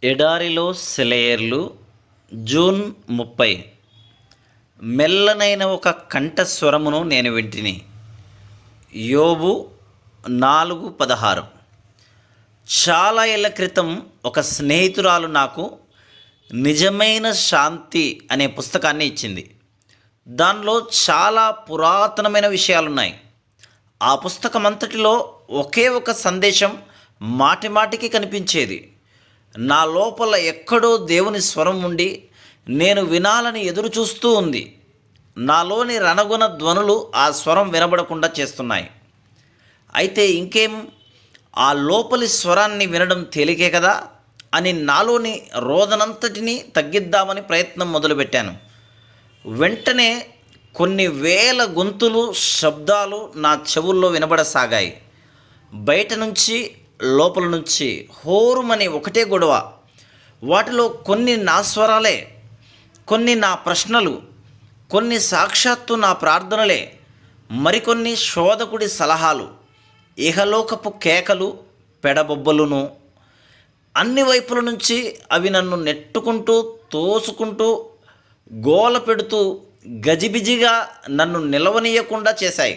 ఎడారిలో సెలయేర్లు జూన్ 30. మెల్లనైన ఒక కంఠస్వరమును నేను వింటిని. యోబు 4:16. చాలా ఏళ్ల క్రితం ఒక స్నేహితురాలు నాకు నిజమైన శాంతి అనే పుస్తకాన్ని ఇచ్చింది. దానిలో చాలా పురాతనమైన విషయాలున్నాయి. ఆ పుస్తకం అంతటిలో ఒకే ఒక సందేశం మాటిమాటికి కనిపించేది. నా లోపల ఎక్కడో దేవుని స్వరం ఉండి నేను వినాలని ఎదురు చూస్తూ ఉంది. నాలోని రణగుణ ధ్వనులు ఆ స్వరం వినబడకుండా చేస్తున్నాయి. అయితే ఇంకేం, ఆ లోపలి స్వరాన్ని వినడం తేలికే కదా అని నాలోని రోదనంతటినీ తగ్గిద్దామని ప్రయత్నం మొదలుపెట్టాను. వెంటనే కొన్ని వేల గొంతులు, శబ్దాలు నా చెవుల్లో వినబడసాగాయి. బయట నుంచి, లోపల నుంచి హోరుమని ఒకటే గొడవ. వాటిలో కొన్ని నా స్వరాలే, కొన్ని నా ప్రశ్నలు, కొన్ని సాక్షాత్తు నా ప్రార్థనలే, మరికొన్ని శోధకుడి సలహాలు, ఇహలోకపు కేకలు, పెడబొబ్బలును. అన్ని వైపుల నుంచి అవి నన్ను నెట్టుకుంటూ, తోసుకుంటూ, గోల పెడుతూ, గజిబిజిగా నన్ను నిలవనీయకుండా చేశాయి.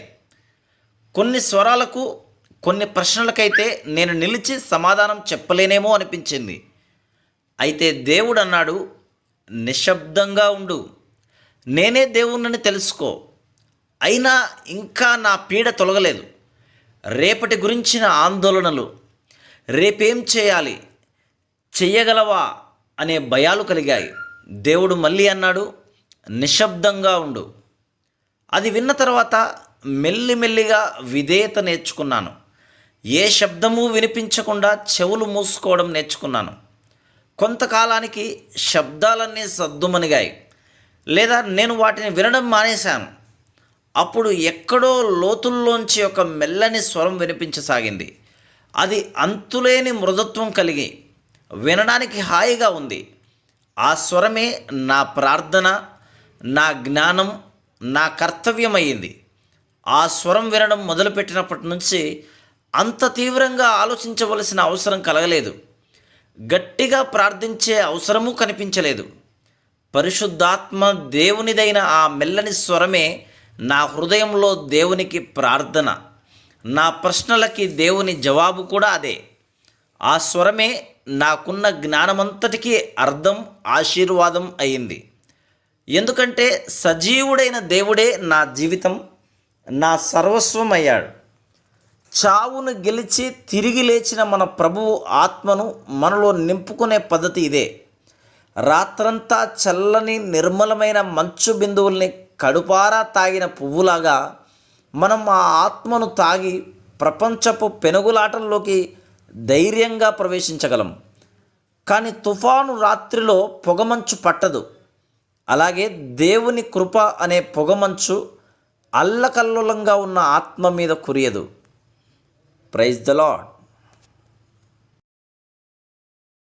కొన్ని స్వరాలకు, కొన్ని ప్రశ్నలకైతే నేను నిలిచి సమాధానం చెప్పలేనేమో అనిపించింది. అయితే దేవుడు అన్నాడు, నిశ్శబ్దంగా ఉండు, నేనే దేవుణ్ణని తెలుసుకో. అయినా ఇంకా నా పీడ తొలగలేదు. రేపటి గురించిన ఆందోళనలు, రేపేం చేయాలి, చెయ్యగలవా అనే భయాలు కలిగాయి. దేవుడు మళ్ళీ అన్నాడు, నిశ్శబ్దంగా ఉండు. అది విన్న తర్వాత మెల్లిమెల్లిగా విధేయత నేర్చుకున్నాను. ఏ శబ్దము వినిపించకుండా చెవులు మూసుకోవడం నేర్చుకున్నాను. కొంతకాలానికి శబ్దాలన్నీ సద్దుమణిగాయి, లేదా నేను వాటిని వినడం మానేశాను. అప్పుడు ఎక్కడో లోతుల్లోంచి ఒక మెల్లని స్వరం వినిపించసాగింది. అది అంతులేని మృదుత్వం కలిగి వినడానికి హాయిగా ఉంది. ఆ స్వరమే నా ప్రార్థన, నా జ్ఞానం, నా కర్తవ్యమయ్యింది. ఆ స్వరం వినడం మొదలుపెట్టినప్పటి నుంచి అంత తీవ్రంగా ఆలోచించవలసిన అవసరం కలగలేదు. గట్టిగా ప్రార్థించే అవసరమూ కనిపించలేదు. పరిశుద్ధాత్మ దేవునిదైన ఆ మెల్లని స్వరమే నా హృదయంలో దేవునికి ప్రార్థన, నా ప్రశ్నలకి దేవుని జవాబు కూడా అదే. ఆ స్వరమే నాకున్న జ్ఞానమంతటికీ అర్థం, ఆశీర్వాదం అయింది. ఎందుకంటే సజీవుడైన దేవుడే నా జీవితం, నా సర్వస్వం అయ్యాడు. చావును గెలిచి తిరిగి లేచిన మన ప్రభువు ఆత్మను మనలో నింపుకునే పద్ధతి ఇదే. రాత్రంతా చల్లని నిర్మలమైన మంచు బిందువుల్ని కడుపారా తాగిన పువ్వులాగా మనం ఆ ఆత్మను తాగి ప్రపంచపు పెనుగులాటల్లోకి ధైర్యంగా ప్రవేశించగలం. కానీ తుఫాను రాత్రిలో పొగమంచు పట్టదు. అలాగే దేవుని కృప అనే పొగమంచు అల్లకల్లోలంగా ఉన్న ఆత్మ మీద కురియదు. Praise the lord.